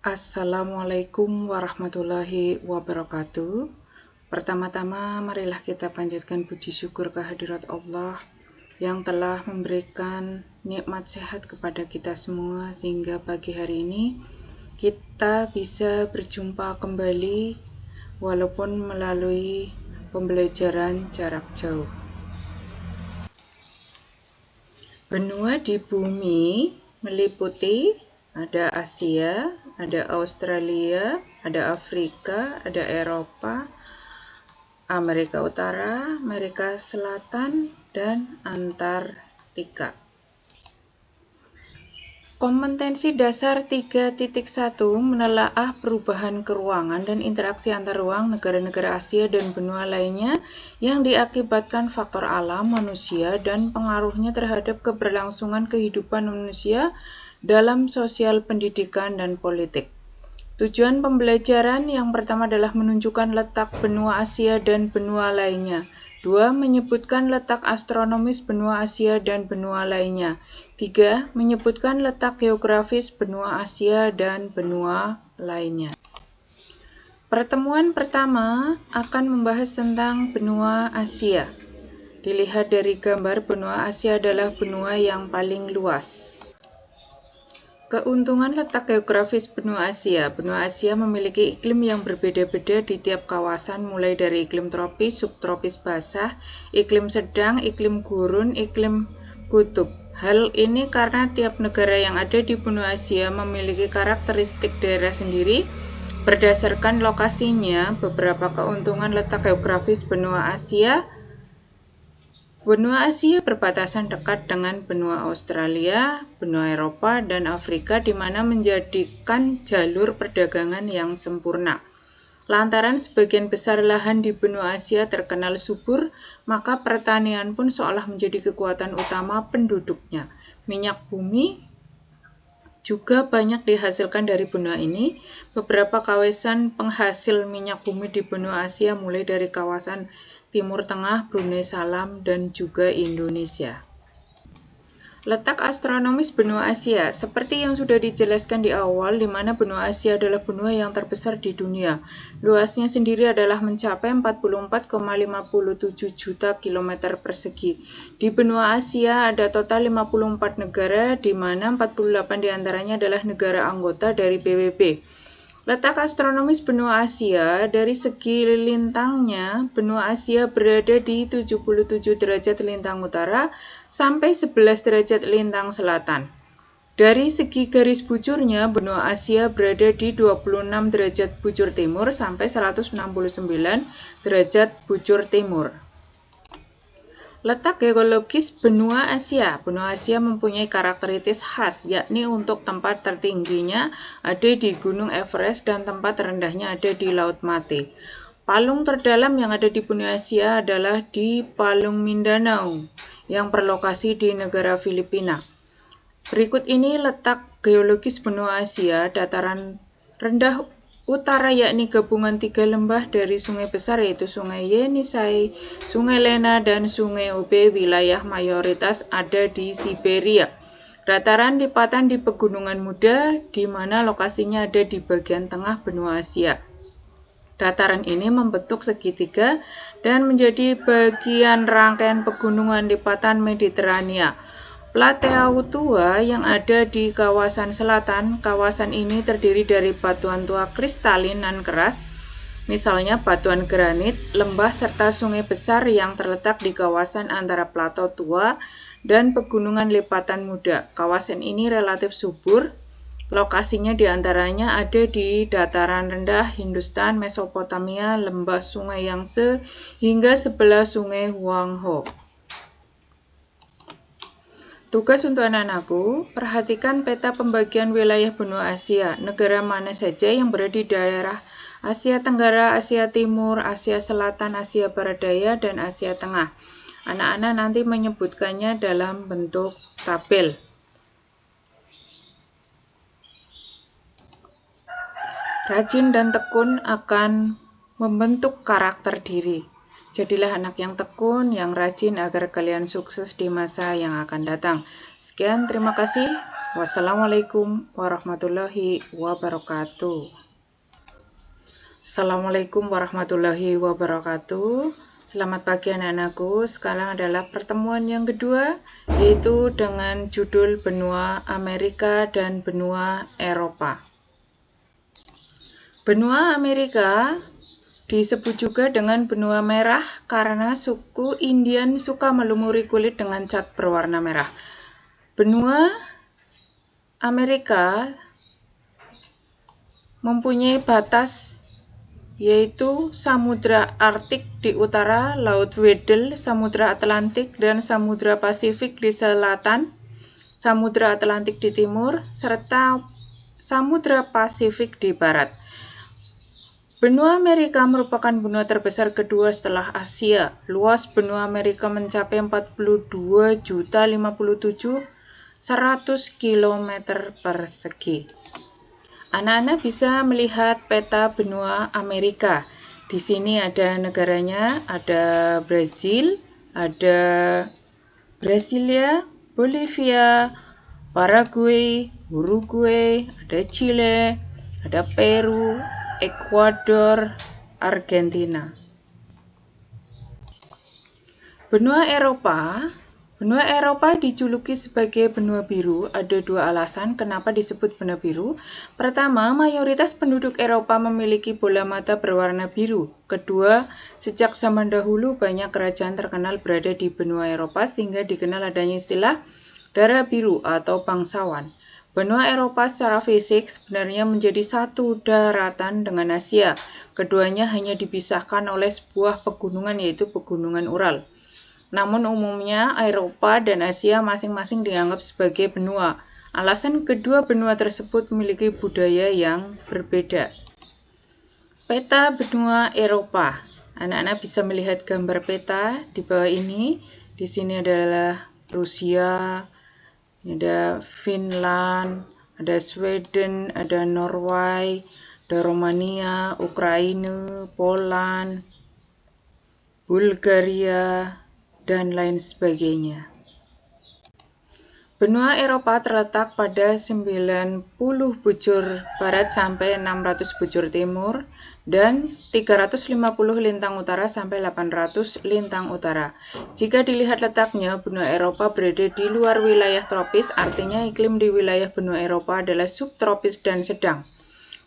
Assalamualaikum warahmatullahi wabarakatuh. Pertama-tama marilah kita panjatkan puji syukur kehadirat Allah yang telah memberikan nikmat sehat kepada kita semua sehingga pagi hari ini kita bisa berjumpa kembali walaupun melalui pembelajaran jarak jauh. Benua di bumi meliputi ada Asia, ada Australia, ada Afrika, ada Eropa, Amerika Utara, Amerika Selatan, dan Antartika. Kompetensi dasar 3.1 menelaah perubahan keruangan dan interaksi antar ruang negara-negara Asia dan benua lainnya yang diakibatkan faktor alam, manusia, dan pengaruhnya terhadap keberlangsungan kehidupan manusia dalam sosial, pendidikan, dan politik. Tujuan pembelajaran yang pertama adalah menunjukkan letak benua Asia dan benua lainnya. 2. Menyebutkan letak astronomis benua Asia dan benua lainnya. 3. Menyebutkan letak geografis benua Asia dan benua lainnya. Pertemuan pertama akan membahas tentang benua Asia. Dilihat dari gambar, benua Asia adalah benua yang paling luas. Keuntungan letak geografis benua Asia. Benua Asia memiliki iklim yang berbeda-beda di tiap kawasan, mulai dari iklim tropis, subtropis basah, iklim sedang, iklim gurun, iklim kutub. Hal ini karena tiap negara yang ada di benua Asia memiliki karakteristik daerah sendiri. Berdasarkan lokasinya, beberapa keuntungan letak geografis benua Asia. Benua Asia berbatasan dekat dengan benua Australia, benua Eropa, dan Afrika, di mana menjadikan jalur perdagangan yang sempurna. Lantaran sebagian besar lahan di benua Asia terkenal subur, maka pertanian pun seolah menjadi kekuatan utama penduduknya. Minyak bumi juga banyak dihasilkan dari benua ini. Beberapa kawasan penghasil minyak bumi di benua Asia mulai dari kawasan Timur Tengah, Brunei Salam, dan juga Indonesia. Letak astronomis benua Asia, seperti yang sudah dijelaskan di awal, di mana benua Asia adalah benua yang terbesar di dunia. Luasnya sendiri adalah mencapai 44,57 juta kilometer persegi. Di benua Asia ada total 54 negara, di mana 48 diantaranya adalah negara anggota dari PBB. Letak astronomis benua Asia, dari segi lintangnya, benua Asia berada di 77 derajat lintang utara sampai 11 derajat lintang selatan. Dari segi garis bujurnya, benua Asia berada di 26 derajat bujur timur sampai 169 derajat bujur timur. Letak geologis benua Asia. Benua Asia mempunyai karakteristik khas, yakni untuk tempat tertingginya ada di Gunung Everest dan tempat terendahnya ada di Laut Mati. Palung terdalam yang ada di benua Asia adalah di Palung Mindanao, yang berlokasi di negara Filipina. Berikut ini letak geologis benua Asia. Dataran rendah utara yakni gabungan 3 lembah dari sungai besar yaitu Sungai Yenisei, Sungai Lena, dan Sungai Obe. Wilayah mayoritas ada di Siberia. Dataran lipatan di Pegunungan Muda, di mana lokasinya ada di bagian tengah benua Asia. Dataran ini membentuk segitiga dan menjadi bagian rangkaian pegunungan lipatan Mediterania. Plateau tua yang ada di kawasan selatan, kawasan ini terdiri dari batuan tua kristalin nan keras, misalnya batuan granit, lembah, serta sungai besar yang terletak di kawasan antara plateau tua dan pegunungan lipatan muda. Kawasan ini relatif subur, lokasinya diantaranya ada di dataran rendah Hindustan, Mesopotamia, lembah sungai Yangtze, hingga sebelah sungai Huanghe. Tugas untuk anak-anakku, perhatikan peta pembagian wilayah benua Asia. Negara mana saja yang berada di daerah Asia Tenggara, Asia Timur, Asia Selatan, Asia Barat Daya, dan Asia Tengah. Anak-anak nanti menyebutkannya dalam bentuk tabel. Rajin dan tekun akan membentuk karakter diri. Jadilah anak yang tekun, yang rajin agar kalian sukses di masa yang akan datang. Sekian, terima kasih. Wassalamualaikum warahmatullahi wabarakatuh. Assalamualaikum warahmatullahi wabarakatuh. Selamat pagi anak-anakku. Sekarang adalah pertemuan yang kedua, yaitu dengan judul benua Amerika dan benua Eropa. Benua Amerika disebut juga dengan benua merah karena suku Indian suka melumuri kulit dengan cat berwarna merah. Benua Amerika mempunyai batas yaitu Samudra Arktik di utara, Laut Weddell, Samudra Atlantik, dan Samudra Pasifik di selatan, Samudra Atlantik di timur, serta Samudra Pasifik di barat. Benua Amerika merupakan benua terbesar kedua setelah Asia. Luas benua Amerika mencapai 42.057.100 km persegi. Anak-anak bisa melihat peta benua Amerika. Di sini ada negaranya, ada Brazil, ada Brasilia, Bolivia, Paraguay, Uruguay, ada Chile, ada Peru, Ekuador, Argentina. Benua Eropa dijuluki sebagai benua biru. Ada dua alasan kenapa disebut benua biru. Pertama, mayoritas penduduk Eropa memiliki bola mata berwarna biru. Kedua, sejak zaman dahulu banyak kerajaan terkenal berada di benua Eropa sehingga dikenal adanya istilah darah biru atau bangsawan. Benua Eropa secara fisik sebenarnya menjadi satu daratan dengan Asia. Keduanya hanya dipisahkan oleh sebuah pegunungan yaitu Pegunungan Ural. Namun umumnya Eropa dan Asia masing-masing dianggap sebagai benua. Alasan kedua benua tersebut memiliki budaya yang berbeda. Peta benua Eropa. Anak-anak bisa melihat gambar peta di bawah ini. Di sini adalah Rusia, ada Finland, ada Sweden, ada Norway, ada Romania, Ukraina, Poland, Bulgaria, dan lain sebagainya. Benua Eropa terletak pada 90 bujur barat sampai 600 bujur timur dan 350 lintang utara sampai 800 lintang utara. Jika dilihat letaknya, benua Eropa berada di luar wilayah tropis, artinya iklim di wilayah benua Eropa adalah subtropis dan sedang.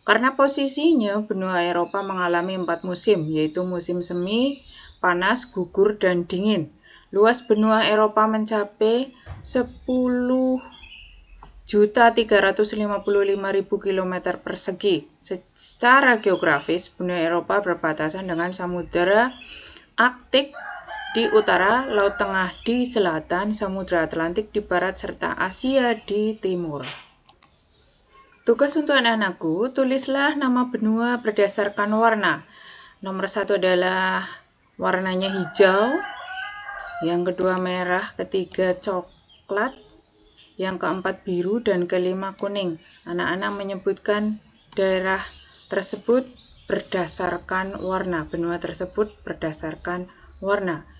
Karena posisinya, benua Eropa mengalami 4 musim, yaitu musim semi, panas, gugur, dan dingin. Luas benua Eropa mencapai 10.355.000 km persegi. Secara geografis, benua Eropa berbatasan dengan Samudra Arktik di utara, Laut Tengah di selatan, Samudra Atlantik di barat, serta Asia di timur. Tugas untuk anak-anakku, tulislah nama benua berdasarkan warna. Nomor 1 adalah warnanya hijau, yang kedua merah, ketiga coklat, yang keempat biru, dan kelima kuning. Anak-anak menyebutkan daerah tersebut berdasarkan warna, benua tersebut berdasarkan warna.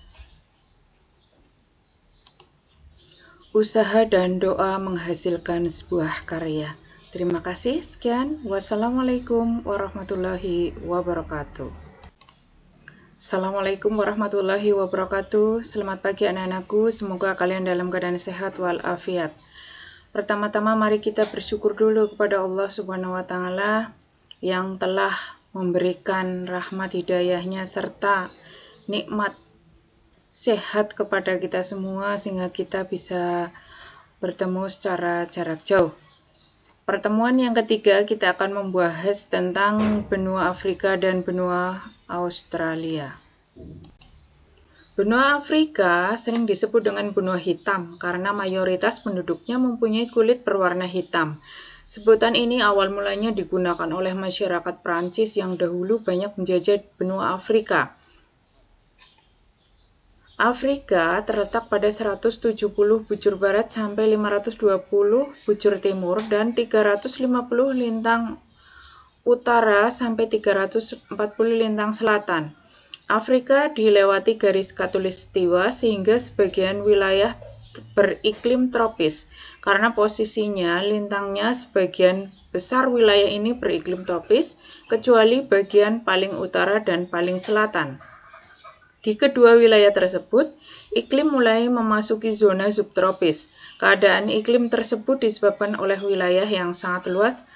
Usaha dan doa menghasilkan sebuah karya. Terima kasih, sekian. Wassalamualaikum warahmatullahi wabarakatuh. Assalamualaikum warahmatullahi wabarakatuh. Selamat pagi anak-anakku, semoga kalian dalam keadaan sehat walafiat. Pertama-tama mari kita bersyukur dulu kepada Allah Subhanahu wa Ta'ala yang telah memberikan rahmat hidayahnya serta nikmat sehat kepada kita semua sehingga kita bisa bertemu secara jarak jauh. Pertemuan yang ketiga kita akan membahas tentang benua Afrika dan benua Australia. Benua Afrika sering disebut dengan benua hitam karena mayoritas penduduknya mempunyai kulit berwarna hitam. Sebutan ini awal mulanya digunakan oleh masyarakat Prancis yang dahulu banyak menjajah benua Afrika. Afrika terletak pada 170 bujur barat sampai 520 bujur timur dan 350 lintang utara sampai 340 lintang selatan. Afrika dilewati garis khatulistiwa sehingga sebagian wilayah beriklim tropis. Karena posisinya lintangnya sebagian besar wilayah ini beriklim tropis, kecuali bagian paling utara dan paling selatan. Di kedua wilayah tersebut, iklim mulai memasuki zona subtropis. Keadaan iklim tersebut disebabkan oleh wilayah yang sangat luas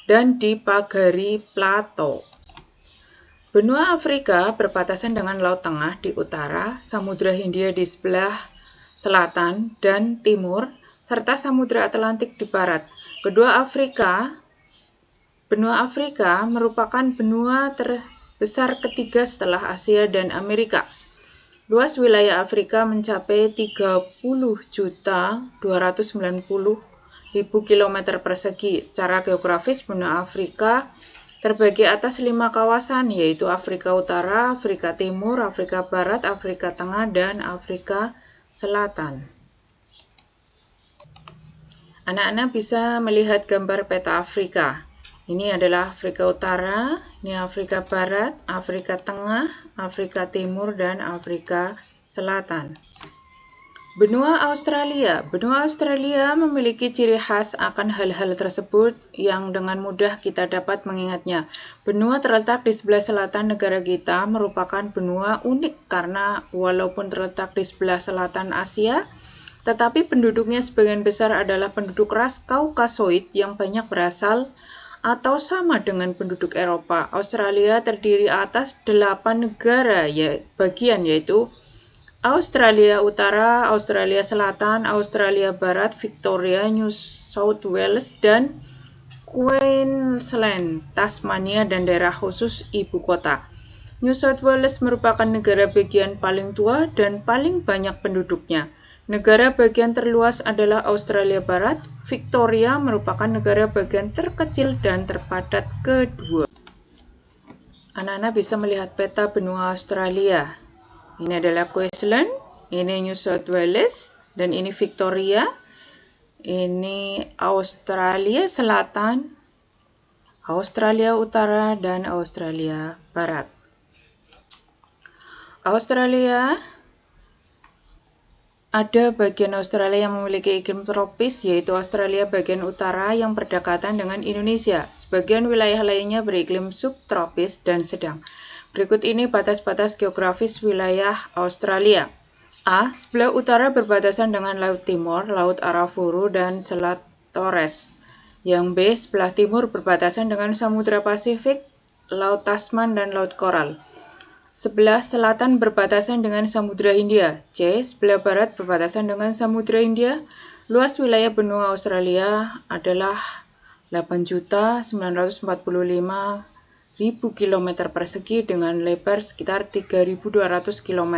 dan dipagari plato. Benua Afrika berbatasan dengan Laut Tengah di utara, Samudra Hindia di sebelah selatan dan timur, serta Samudra Atlantik di barat. Benua Afrika merupakan benua terbesar ketiga setelah Asia dan Amerika. Luas wilayah Afrika mencapai 30.290.000 km persegi. Secara geografis, benua Afrika terbagi atas 5 kawasan, yaitu Afrika Utara, Afrika Timur, Afrika Barat, Afrika Tengah, dan Afrika Selatan. Anak-anak bisa melihat gambar peta Afrika. Ini adalah Afrika Utara, ini Afrika Barat, Afrika Tengah, Afrika Timur, dan Afrika Selatan. Benua Australia memiliki ciri khas akan hal-hal tersebut yang dengan mudah kita dapat mengingatnya. Benua terletak di sebelah selatan negara kita merupakan benua unik karena walaupun terletak di sebelah selatan Asia, tetapi penduduknya sebagian besar adalah penduduk ras Kaukasoid yang banyak berasal atau sama dengan penduduk Eropa. Australia terdiri atas 8 negara bagian, yaitu Australia Utara, Australia Selatan, Australia Barat, Victoria, New South Wales, dan Queensland, Tasmania, dan daerah khusus ibu kota. New South Wales merupakan negara bagian paling tua dan paling banyak penduduknya. Negara bagian terluas adalah Australia Barat. Victoria merupakan negara bagian terkecil dan terpadat kedua. Anak-anak bisa melihat peta benua Australia. Ini adalah Queensland, ini New South Wales, dan ini Victoria. Ini Australia Selatan, Australia Utara, dan Australia Barat. Ada bagian Australia yang memiliki iklim tropis, yaitu Australia bagian utara yang berdekatan dengan Indonesia. Sebagian wilayah lainnya beriklim subtropis dan sedang. Berikut ini batas-batas geografis wilayah Australia. A. Sebelah utara berbatasan dengan Laut Timur, Laut Arafuru, dan Selat Torres. Yang B. Sebelah timur berbatasan dengan Samudra Pasifik, Laut Tasman, dan Laut Koral. Sebelah selatan berbatasan dengan Samudra Hindia. C. Sebelah barat berbatasan dengan Samudra Hindia. Luas wilayah benua Australia adalah 8.945.000 km persegi dengan lebar sekitar 3.200 km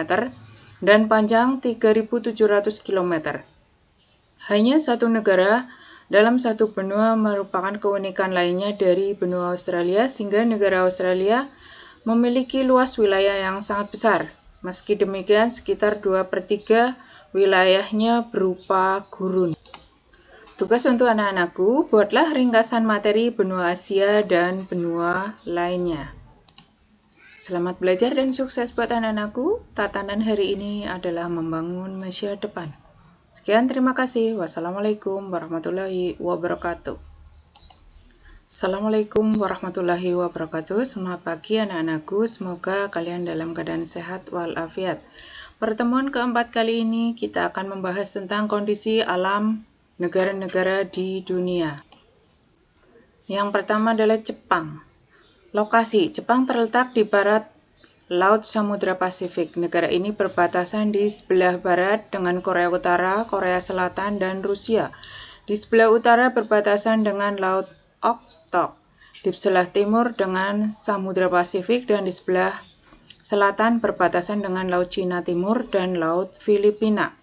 dan panjang 3.700 km. Hanya satu negara dalam satu benua merupakan keunikan lainnya dari benua Australia, sehingga negara Australia memiliki luas wilayah yang sangat besar. Meski demikian, sekitar 2/3 wilayahnya berupa gurun. Tugas untuk anak-anakku, buatlah ringkasan materi benua Asia dan benua lainnya. Selamat belajar dan sukses buat anak-anakku. Tatanan hari ini adalah membangun masa depan. Sekian, terima kasih. Wassalamualaikum warahmatullahi wabarakatuh. Assalamualaikum warahmatullahi wabarakatuh. Selamat pagi anak-anakku, semoga kalian dalam keadaan sehat walafiat. Pertemuan keempat kali ini kita akan membahas tentang kondisi alam negara-negara di dunia. Yang pertama adalah Jepang. Lokasi, Jepang terletak di barat Laut Samudra Pasifik. Negara ini berbatasan di sebelah barat dengan Korea Utara, Korea Selatan, dan Rusia. Di sebelah utara berbatasan dengan Laut Okhotsk, di sebelah timur dengan Samudra Pasifik, dan di sebelah selatan berbatasan dengan Laut Cina Timur dan Laut Filipina.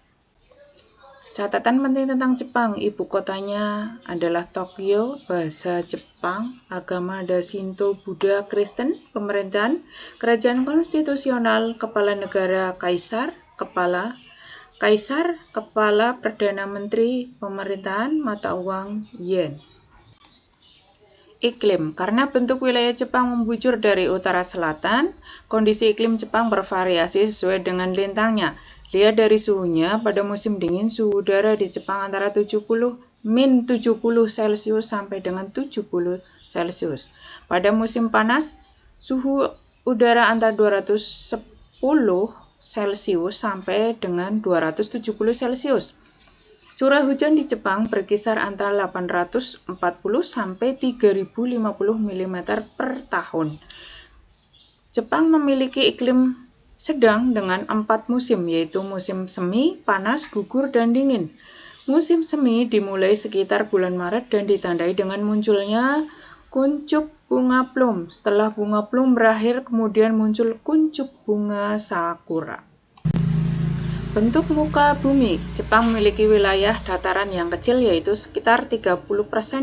Catatan penting tentang Jepang, ibu kotanya adalah Tokyo, bahasa Jepang, agama ada Shinto, Buddha, Kristen, pemerintahan, kerajaan konstitusional, kepala negara Kaisar, kepala Perdana Menteri, pemerintahan, mata uang yen. Iklim, karena bentuk wilayah Jepang membujur dari utara selatan, kondisi iklim Jepang bervariasi sesuai dengan lintangnya. Lihat dari suhunya, pada musim dingin suhu udara di Jepang antara min 70 Celcius sampai dengan 70 Celcius. Pada musim panas, suhu udara antara 210 Celcius sampai dengan 270 Celcius. Curah hujan di Jepang berkisar antara 840 sampai 3050 mm per tahun. Jepang memiliki iklim sedang dengan 4 musim, yaitu musim semi, panas, gugur, dan dingin. Musim semi dimulai sekitar bulan Maret dan ditandai dengan munculnya kuncup bunga plum. Setelah bunga plum berakhir, kemudian muncul kuncup bunga sakura. Bentuk muka bumi. Jepang memiliki wilayah dataran yang kecil, yaitu sekitar 30%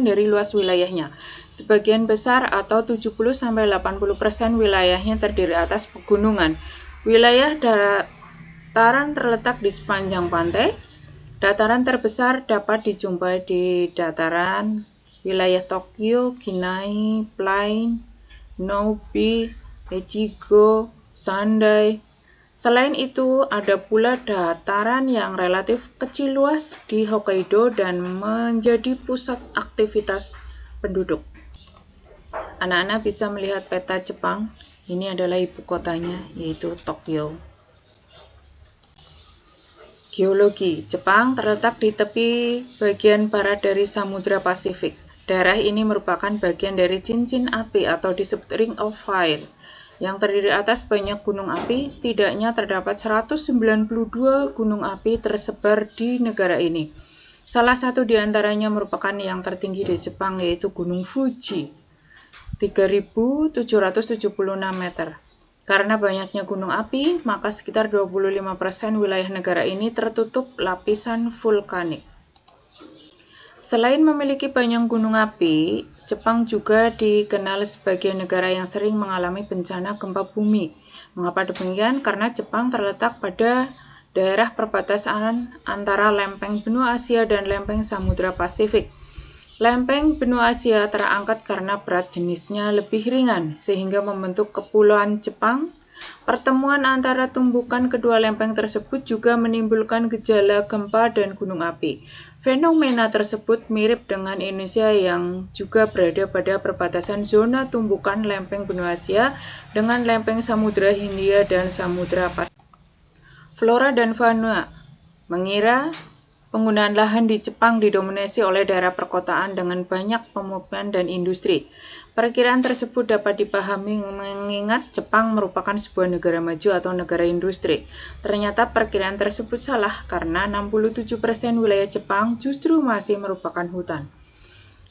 dari luas wilayahnya. Sebagian besar atau 70-80% wilayahnya terdiri atas pegunungan. Wilayah dataran terletak di sepanjang pantai. Dataran terbesar dapat dijumpai di dataran wilayah Tokyo, Kinai, Plain, Nobi, Echigo, Sendai. Selain itu, ada pula dataran yang relatif kecil luas di Hokkaido dan menjadi pusat aktivitas penduduk. Anak-anak bisa melihat peta Jepang. Ini adalah ibu kotanya, yaitu Tokyo. Geologi. Jepang terletak di tepi bagian barat dari Samudra Pasifik. Daerah ini merupakan bagian dari cincin api atau disebut Ring of Fire, yang terdiri atas banyak gunung api. Setidaknya terdapat 192 gunung api tersebar di negara ini. Salah satu di antaranya merupakan yang tertinggi di Jepang, yaitu Gunung Fuji, 3.776 meter. Karena banyaknya gunung api, maka sekitar 25% wilayah negara ini tertutup lapisan vulkanik. Selain memiliki banyak gunung api, Jepang juga dikenal sebagai negara yang sering mengalami bencana gempa bumi. Mengapa demikian? Karena Jepang terletak pada daerah perbatasan antara lempeng benua Asia dan lempeng Samudra Pasifik. Lempeng benua Asia terangkat karena berat jenisnya lebih ringan, sehingga membentuk kepulauan Jepang. Pertemuan antara tumbukan kedua lempeng tersebut juga menimbulkan gejala gempa dan gunung api. Fenomena tersebut mirip dengan Indonesia yang juga berada pada perbatasan zona tumbukan lempeng benua Asia dengan lempeng Samudra Hindia dan Samudra Pasifik. Flora dan fauna. Mengira penggunaan lahan di Jepang didominasi oleh daerah perkotaan dengan banyak pemukiman dan industri. Perkiraan tersebut dapat dipahami mengingat Jepang merupakan sebuah negara maju atau negara industri. Ternyata perkiraan tersebut salah karena 67% wilayah Jepang justru masih merupakan hutan.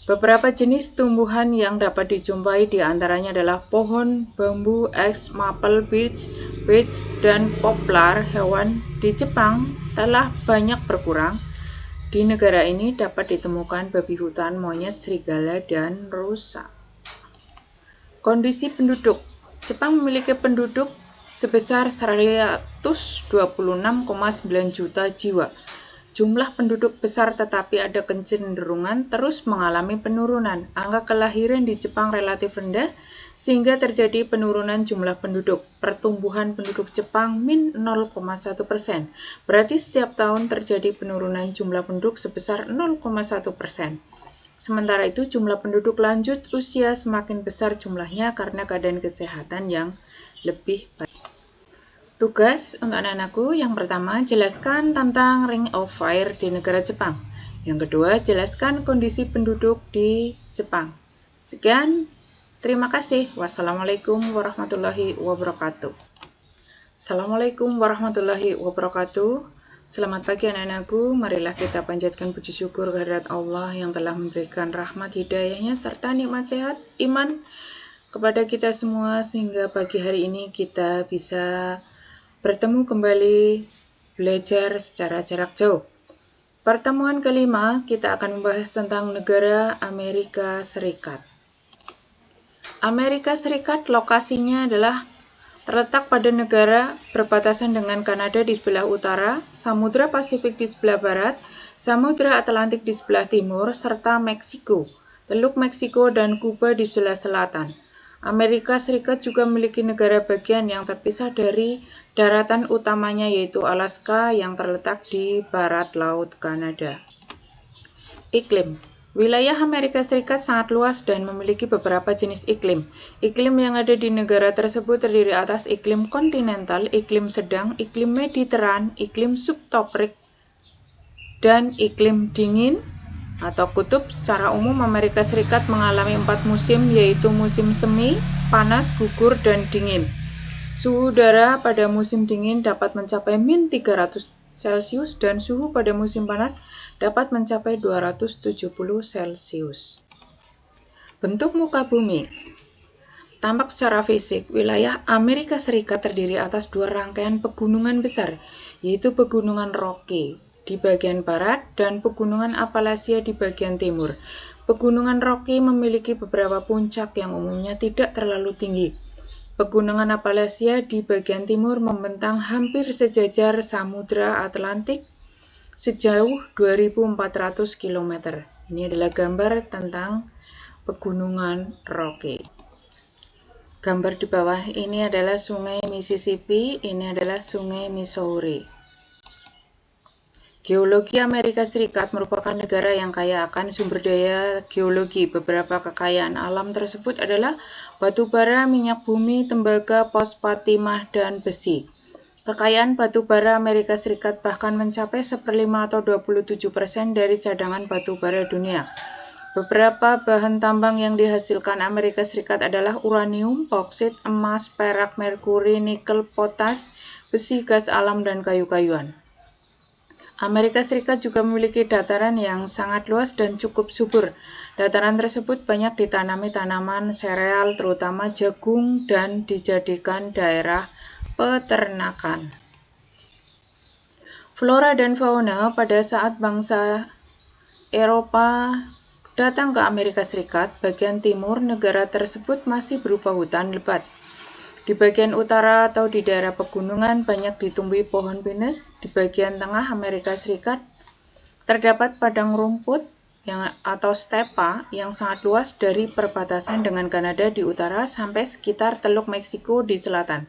Beberapa jenis tumbuhan yang dapat dijumpai di antaranya adalah pohon bambu, X, maple, beech, dan poplar. Hewan di Jepang telah banyak berkurang. Di negara ini dapat ditemukan babi hutan, monyet, serigala, dan rusa. Kondisi penduduk. Jepang memiliki penduduk sebesar 126,9 juta jiwa. Jumlah penduduk besar tetapi ada kecenderungan terus mengalami penurunan. Angka kelahiran di Jepang relatif rendah sehingga terjadi penurunan jumlah penduduk. Pertumbuhan penduduk Jepang min 0,1%. Berarti setiap tahun terjadi penurunan jumlah penduduk sebesar 0,1%. Sementara itu jumlah penduduk lanjut usia semakin besar jumlahnya karena keadaan kesehatan yang lebih baik. Tugas untuk anak-anakku, yang pertama, jelaskan tentang Ring of Fire di negara Jepang. Yang kedua, jelaskan kondisi penduduk di Jepang. Sekian, terima kasih. Wassalamualaikum warahmatullahi wabarakatuh. Assalamualaikum warahmatullahi wabarakatuh. Selamat pagi anak-anakku, marilah kita panjatkan puji syukur kehadirat Allah yang telah memberikan rahmat hidayahnya serta nikmat sehat iman kepada kita semua sehingga pagi hari ini kita bisa bertemu kembali belajar secara jarak jauh. Pertemuan kelima kita akan membahas tentang negara Amerika Serikat. Amerika Serikat lokasinya adalah terletak pada negara berbatasan dengan Kanada di sebelah utara, Samudra Pasifik di sebelah barat, Samudra Atlantik di sebelah timur, serta Meksiko, Teluk Meksiko dan Kuba di sebelah selatan. Amerika Serikat juga memiliki negara bagian yang terpisah dari daratan utamanya yaitu Alaska yang terletak di barat Laut Kanada. Iklim. Wilayah Amerika Serikat sangat luas dan memiliki beberapa jenis iklim. Iklim yang ada di negara tersebut terdiri atas iklim kontinental, iklim sedang, iklim mediteran, iklim subtropik, dan iklim dingin atau kutub. Secara umum Amerika Serikat mengalami 4 musim yaitu musim semi, panas, gugur, dan dingin. Suhu udara pada musim dingin dapat mencapai -300 Celcius dan suhu pada musim panas dapat mencapai 270 Celcius. Bentuk muka bumi. Tampak secara fisik, wilayah Amerika Serikat terdiri atas 2 rangkaian pegunungan besar, yaitu Pegunungan Rocky di bagian barat dan Pegunungan Appalachia di bagian timur. Pegunungan Rocky memiliki beberapa puncak yang umumnya tidak terlalu tinggi. Pegunungan Appalachia di bagian timur membentang hampir sejajar Samudra Atlantik sejauh 2.400 km. Ini adalah gambar tentang Pegunungan Rocky. Gambar di bawah ini adalah Sungai Mississippi, ini adalah Sungai Missouri. Geologi Amerika Serikat merupakan negara yang kaya akan sumber daya geologi. Beberapa kekayaan alam tersebut adalah batu bara, minyak bumi, tembaga, fosfat, timah, dan besi. Kekayaan batu bara Amerika Serikat bahkan mencapai 1/5 atau 27% dari cadangan batu bara dunia. Beberapa bahan tambang yang dihasilkan Amerika Serikat adalah uranium, boksit, emas, perak, merkuri, nikel, potas, besi, gas alam, dan kayu-kayuan. Amerika Serikat juga memiliki dataran yang sangat luas dan cukup subur. Dataran tersebut banyak ditanami tanaman sereal, terutama jagung, dan dijadikan daerah peternakan. Flora dan fauna. Pada saat bangsa Eropa datang ke Amerika Serikat, bagian timur negara tersebut masih berupa hutan lebat. Di bagian utara atau di daerah pegunungan banyak ditumbuhi pohon pinus. Di bagian tengah Amerika Serikat terdapat padang rumput atau stepa yang sangat luas dari perbatasan dengan Kanada di utara sampai sekitar Teluk Meksiko di selatan.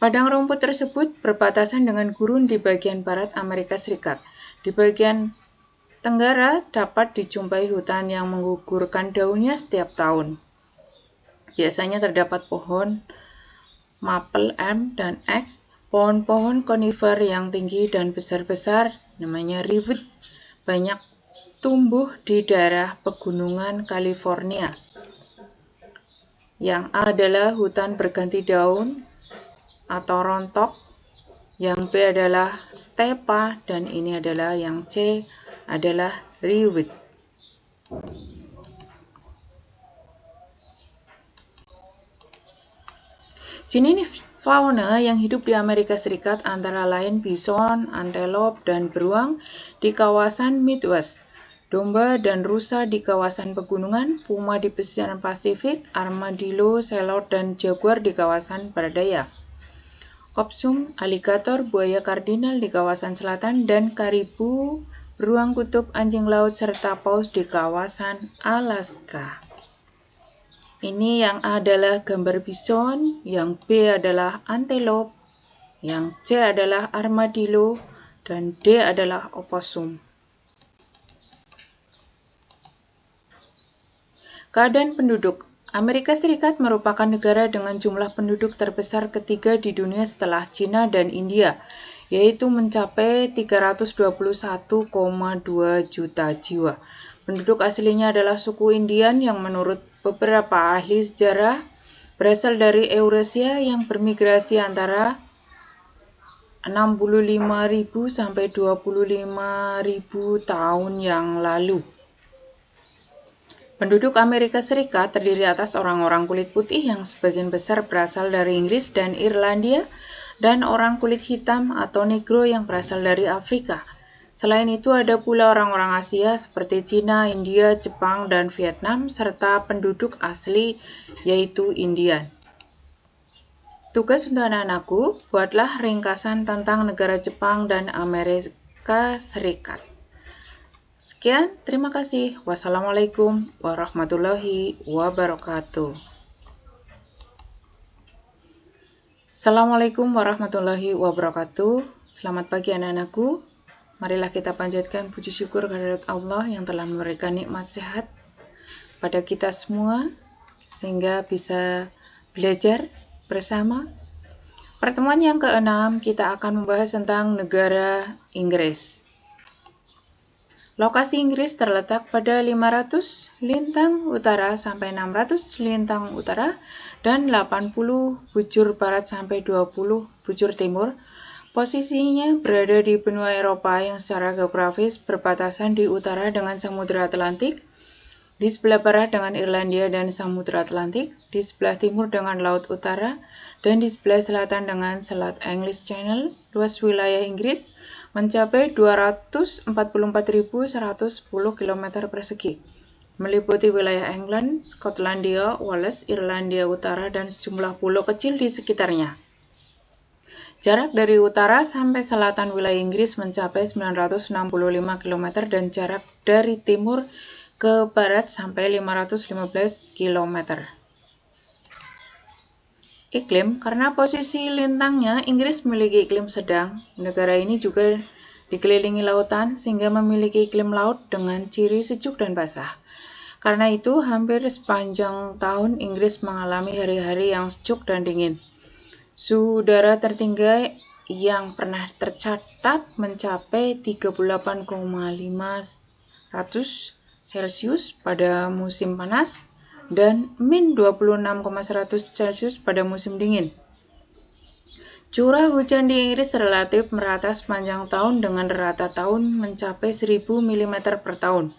Padang rumput tersebut berbatasan dengan gurun di bagian barat Amerika Serikat. Di bagian tenggara dapat dijumpai hutan yang menggugurkan daunnya setiap tahun. Biasanya terdapat pohon maple, elm, dan X, pohon-pohon konifer yang tinggi dan besar-besar, namanya redwood, banyak tumbuh di daerah pegunungan California. Yang A adalah hutan berganti daun atau rontok, yang B adalah stepa, dan ini adalah yang C adalah redwood. Jenis fauna yang hidup di Amerika Serikat antara lain bison, antelope, dan beruang di kawasan Midwest, domba dan rusa di kawasan pegunungan, puma di pesisir Pasifik, armadillo, selot, dan jaguar di kawasan barat daya, opsum, aligator, buaya kardinal di kawasan selatan, dan karibu, beruang kutub, anjing laut, serta paus di kawasan Alaska. Ini yang A adalah gambar bison, yang B adalah antelope, yang C adalah armadillo, dan D adalah opossum. Keadaan penduduk. Amerika Serikat merupakan negara dengan jumlah penduduk terbesar ketiga di dunia setelah Cina dan India, yaitu mencapai 321,2 juta jiwa. Penduduk aslinya adalah suku Indian yang menurut beberapa ahli sejarah berasal dari Eurasia yang bermigrasi antara 65.000 sampai 25.000 tahun yang lalu. Penduduk Amerika Serikat terdiri atas orang-orang kulit putih yang sebagian besar berasal dari Inggris dan Irlandia, dan orang kulit hitam atau negro yang berasal dari Afrika. Selain itu ada pula orang-orang Asia seperti Cina, India, Jepang, dan Vietnam, serta penduduk asli yaitu Indian. Tugas untuk anak-anakku, buatlah ringkasan tentang negara Jepang dan Amerika Serikat. Sekian, terima kasih. Wassalamualaikum warahmatullahi wabarakatuh. Assalamualaikum warahmatullahi wabarakatuh. Selamat pagi anak-anakku. Marilah kita panjatkan puji syukur kehadirat Allah yang telah memberikan nikmat sehat pada kita semua sehingga bisa belajar bersama. Pertemuan yang ke-6 kita akan membahas tentang negara Inggris. Lokasi Inggris terletak pada 500 lintang utara sampai 600 lintang utara dan 80 bujur barat sampai 20 bujur timur. Posisinya berada di benua Eropa yang secara geografis berbatasan di utara dengan Samudra Atlantik, di sebelah barat dengan Irlandia dan Samudra Atlantik, di sebelah timur dengan Laut Utara, dan di sebelah selatan dengan Selat English Channel. Luas wilayah Inggris mencapai 244.110 km persegi, meliputi wilayah England, Skotlandia, Wales, Irlandia Utara, dan sejumlah pulau kecil di sekitarnya. Jarak dari utara sampai selatan wilayah Inggris mencapai 965 km dan jarak dari timur ke barat sampai 515 km. Iklim, karena posisi lintangnya, Inggris memiliki iklim sedang. Negara ini juga dikelilingi lautan sehingga memiliki iklim laut dengan ciri sejuk dan basah. Karena itu, hampir sepanjang tahun Inggris mengalami hari-hari yang sejuk dan dingin. Suhu udara tertinggi yang pernah tercatat mencapai 38,5 Celcius pada musim panas dan min 26,100 Celcius pada musim dingin. Curah hujan di Inggris relatif merata sepanjang tahun dengan rata tahun mencapai 1000 mm per tahun.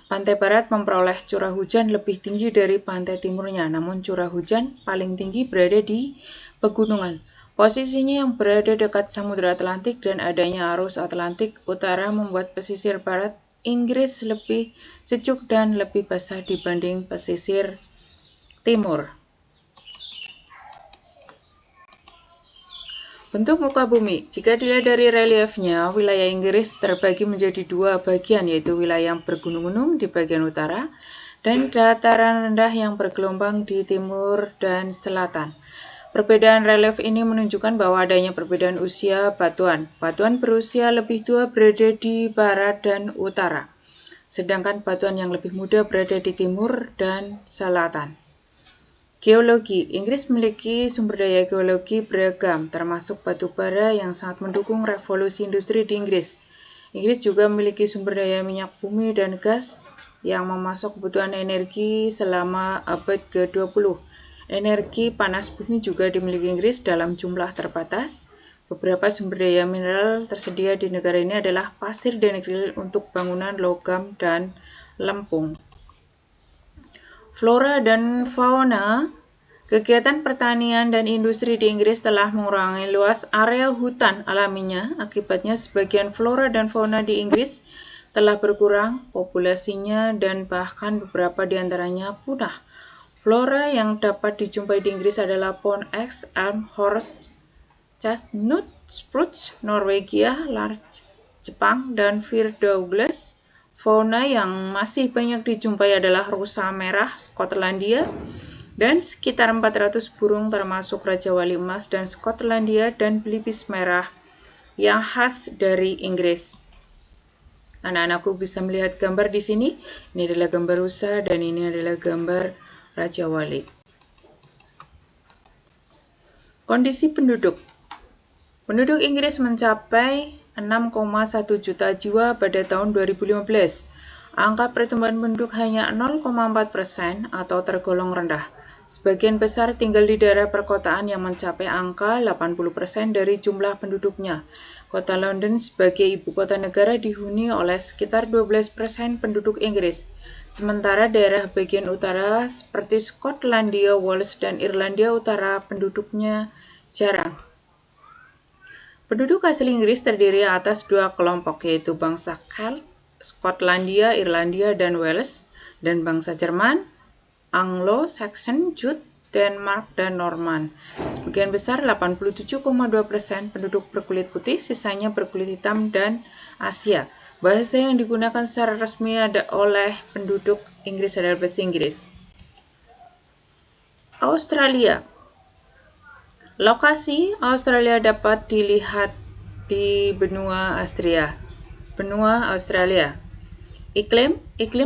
Pantai barat memperoleh curah hujan lebih tinggi dari pantai timurnya, namun curah hujan paling tinggi berada di pegunungan. Posisinya yang berada dekat Samudra Atlantik dan adanya arus Atlantik Utara membuat pesisir barat Inggris lebih sejuk dan lebih basah dibanding pesisir timur. Bentuk muka bumi. Jika dilihat dari reliefnya, wilayah Inggris terbagi menjadi dua bagian, yaitu wilayah yang bergunung-gunung di bagian utara dan dataran rendah yang bergelombang di timur dan selatan. Perbedaan relief ini menunjukkan bahwa adanya perbedaan usia batuan. Batuan berusia lebih tua berada di barat dan utara, sedangkan batuan yang lebih muda berada di timur dan selatan. Geologi. Inggris memiliki sumber daya geologi beragam, termasuk batu bara yang sangat mendukung revolusi industri di Inggris. Inggris juga memiliki sumber daya minyak bumi dan gas yang memasok kebutuhan energi selama abad ke-20. Energi panas bumi juga dimiliki Inggris dalam jumlah terbatas. Beberapa sumber daya mineral tersedia di negara ini adalah pasir dan nikel untuk bangunan, logam, dan lempung. Flora dan fauna. Kegiatan pertanian dan industri di Inggris telah mengurangi luas area hutan alaminya. Akibatnya sebagian flora dan fauna di Inggris telah berkurang populasinya dan bahkan beberapa di antaranya punah. Flora yang dapat dijumpai di Inggris adalah Pond Axe, Elm, Horse, Chestnut, Spruce, Norwegia, Larch, Jepang, dan Fir Douglas. Fauna yang masih banyak dijumpai adalah rusa merah, Skotlandia, dan sekitar 400 burung termasuk Raja Wali Emas dan Skotlandia dan belibis merah yang khas dari Inggris. Anak-anakku bisa melihat gambar di sini. Ini adalah gambar rusa dan ini adalah gambar Raja Wali. Kondisi penduduk. Penduduk Inggris mencapai 6,1 juta jiwa pada tahun 2015. Angka pertumbuhan penduduk hanya 0,4% atau tergolong rendah. Sebagian besar tinggal di daerah perkotaan yang mencapai angka 80% dari jumlah penduduknya. Kota London sebagai ibu kota negara dihuni oleh sekitar 12% penduduk Inggris. Sementara daerah bagian utara seperti Skotlandia, Wales, dan Irlandia Utara penduduknya jarang. Penduduk asli Inggris terdiri atas dua kelompok, yaitu bangsa Celt, Skotlandia, Irlandia, dan Wales, dan bangsa Jerman, Anglo-Saxon, Jute, Denmark, dan Norman. Sebagian besar 87,2% penduduk berkulit putih, sisanya berkulit hitam dan Asia. Bahasa yang digunakan secara resmi oleh penduduk Inggris adalah bahasa Inggris. Australia. Lokasi Australia dapat dilihat di benua Australia. Iklim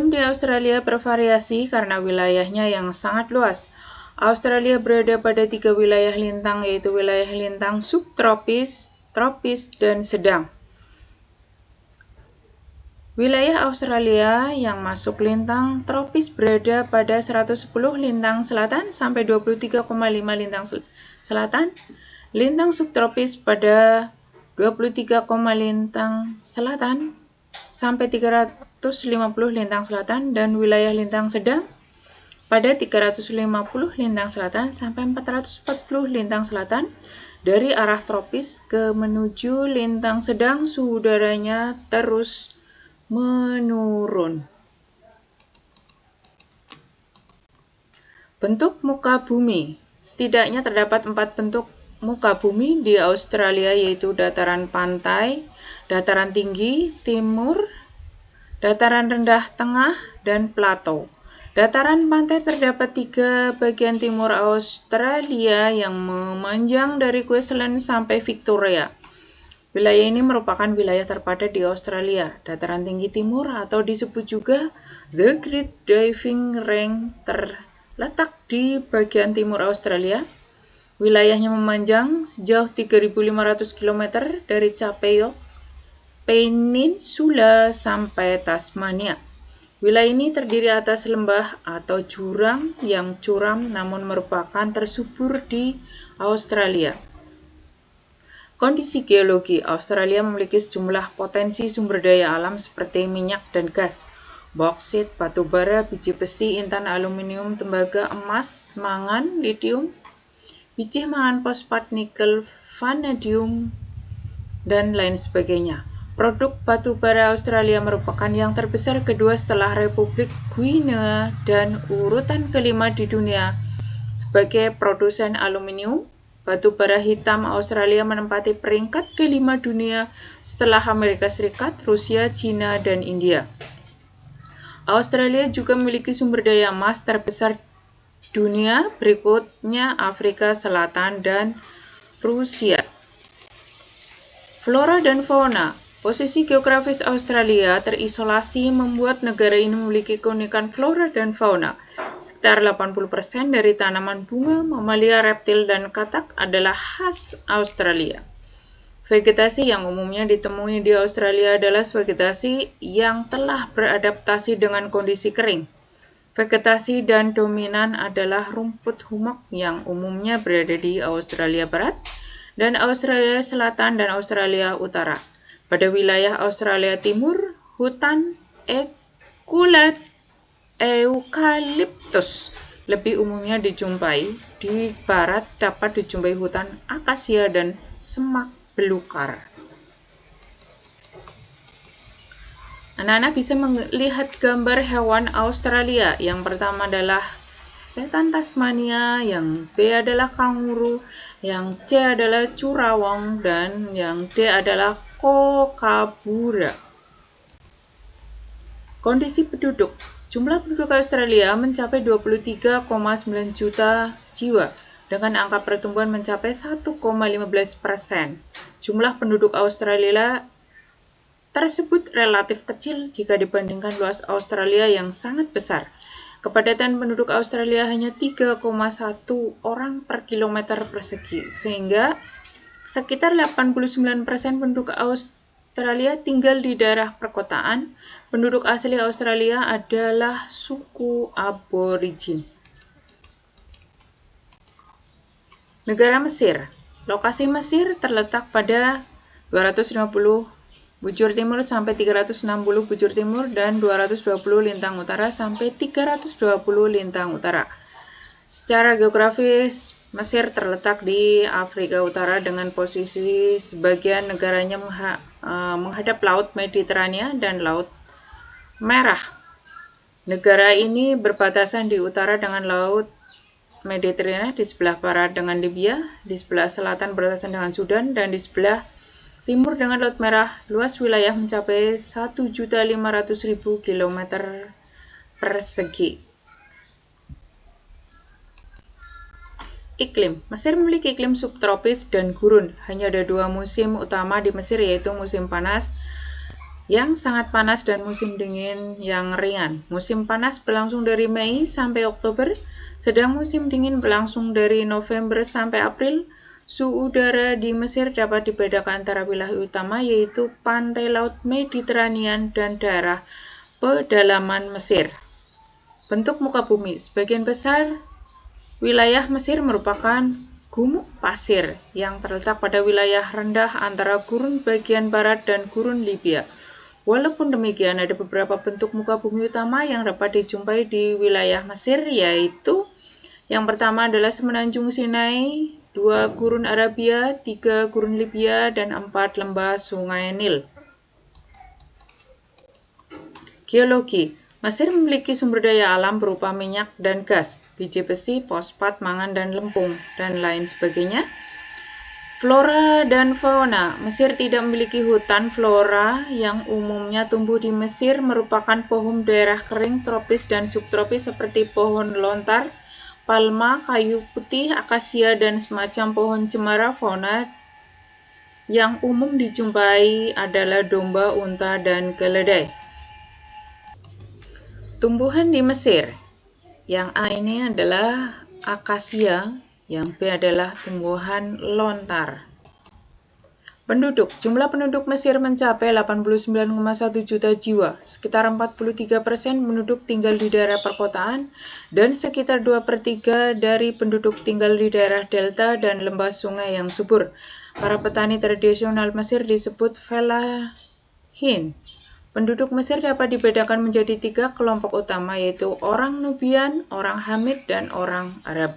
di Australia bervariasi karena wilayahnya yang sangat luas. Australia berada pada 3 wilayah lintang, yaitu wilayah lintang subtropis, tropis, dan sedang. Wilayah Australia yang masuk lintang tropis berada pada 110 lintang selatan sampai 23,5 lintang selatan. Lintang subtropis pada 23, lintang selatan sampai 350 lintang selatan, dan wilayah lintang sedang pada 350 lintang selatan sampai 440 lintang selatan. Dari arah tropis ke menuju lintang sedang suhu udaranya terus menurun. Bentuk muka bumi. Setidaknya terdapat 4 bentuk muka bumi di Australia, yaitu dataran pantai, dataran tinggi, timur, dataran rendah tengah, dan plato. Dataran pantai terdapat 3 bagian timur Australia yang memanjang dari Queensland sampai Victoria. Wilayah ini merupakan wilayah terpadat di Australia. Dataran tinggi timur atau disebut juga The Great Diving Range terletak di bagian timur Australia. Wilayahnya memanjang sejauh 3.500 km dari Cape Peninsula sampai Tasmania. Wilayah ini terdiri atas lembah atau jurang yang curam namun merupakan tersubur di Australia. Kondisi geologi. Australia memiliki sejumlah potensi sumber daya alam seperti minyak dan gas, boksit, batu bara, biji besi, intan, aluminium, tembaga, emas, mangan, litium, biji mangan, fosfat, nikel, vanadium, dan lain sebagainya. Produk batu bara Australia merupakan yang terbesar kedua setelah Republik Guinea dan urutan kelima di dunia sebagai produsen aluminium. Batu bara hitam Australia menempati peringkat kelima dunia setelah Amerika Serikat, Rusia, China, dan India. Australia juga memiliki sumber daya emas terbesar dunia, berikutnya Afrika Selatan dan Rusia. Flora dan fauna. Posisi geografis Australia terisolasi membuat negara ini memiliki keunikan flora dan fauna. Sekitar 80% dari tanaman bunga, mamalia, reptil, dan katak adalah khas Australia. Vegetasi yang umumnya ditemui di Australia adalah vegetasi yang telah beradaptasi dengan kondisi kering. Vegetasi dan dominan adalah rumput hummock yang umumnya berada di Australia Barat dan Australia Selatan dan Australia Utara. Pada wilayah Australia Timur, hutan eukaliptus lebih umumnya dijumpai. Di barat dapat dijumpai hutan akasia dan semak belukar. Anak-anak bisa melihat gambar hewan Australia. Yang pertama adalah setan Tasmania, yang B adalah kanguru, yang C adalah curawong, dan yang D adalah kookaburra. Kondisi penduduk. Jumlah penduduk Australia mencapai 23,9 juta jiwa dengan angka pertumbuhan mencapai 1,15%. Jumlah penduduk Australia tersebut relatif kecil jika dibandingkan luas Australia yang sangat besar. Kepadatan penduduk Australia hanya 3,1 orang per kilometer persegi, sehingga sekitar 89% penduduk Australia tinggal di daerah perkotaan. Penduduk asli Australia adalah suku aborigin. Negara Mesir. Lokasi Mesir terletak pada 250 bujur timur sampai 360 bujur timur dan 220 lintang utara sampai 320 lintang utara. Secara geografis, Mesir terletak di Afrika Utara dengan posisi sebagian negaranya menghadap Laut Mediterania dan Laut Merah. Negara ini berbatasan di utara dengan Laut Mediterania, di sebelah barat dengan Libya, di sebelah selatan berbatasan dengan Sudan, dan di sebelah timur dengan Laut Merah. Luas wilayah mencapai 1.500.000 km persegi. Iklim. Mesir memiliki iklim subtropis dan gurun. Hanya ada dua musim utama di Mesir, yaitu musim panas yang sangat panas dan musim dingin yang ringan. Musim panas berlangsung dari Mei sampai Oktober, sedang musim dingin berlangsung dari November sampai April. Suhu udara di Mesir dapat dibedakan antara wilayah utama, yaitu pantai laut Mediterania dan daerah pedalaman Mesir. Bentuk muka bumi. Sebagian besar wilayah Mesir merupakan gumuk pasir yang terletak pada wilayah rendah antara gurun bagian barat dan gurun Libya. Walaupun demikian, ada beberapa bentuk muka bumi utama yang dapat dijumpai di wilayah Mesir, yaitu yang pertama adalah Semenanjung Sinai, 2 gurun Arabia, 3 gurun Libya, dan 4 lembah Sungai Nil. Geologi. Mesir memiliki sumber daya alam berupa minyak dan gas, biji besi, fosfat, mangan, dan lempung, dan lain sebagainya. Flora dan fauna. Mesir tidak memiliki hutan. Flora yang umumnya tumbuh di Mesir merupakan pohon daerah kering, tropis dan subtropis seperti pohon lontar, palma, kayu putih, akasia, dan semacam pohon cemara. Fauna yang umum dijumpai adalah domba, unta, dan keledai. Tumbuhan di Mesir. Yang A ini adalah akasia. Yang B adalah tumbuhan lontar. Penduduk. Jumlah penduduk Mesir mencapai 89,1 juta jiwa. Sekitar 43% penduduk tinggal di daerah perkotaan dan sekitar 2/3 dari penduduk tinggal di daerah delta dan lembah sungai yang subur. Para petani tradisional Mesir disebut felahin. Penduduk Mesir dapat dibedakan menjadi 3 kelompok utama, yaitu orang Nubian, orang Hamid, dan orang Arab.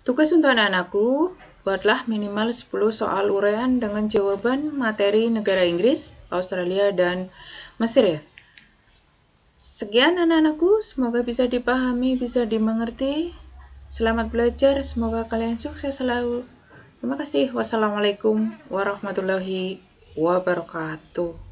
Tugas untuk anak-anakku, buatlah minimal 10 soal uraian dengan jawaban materi negara Inggris, Australia, dan Mesir ya. Sekian anak-anakku, semoga bisa dipahami, bisa dimengerti. Selamat belajar, semoga kalian sukses selalu. Terima kasih. Wassalamualaikum warahmatullahi wabarakatuh.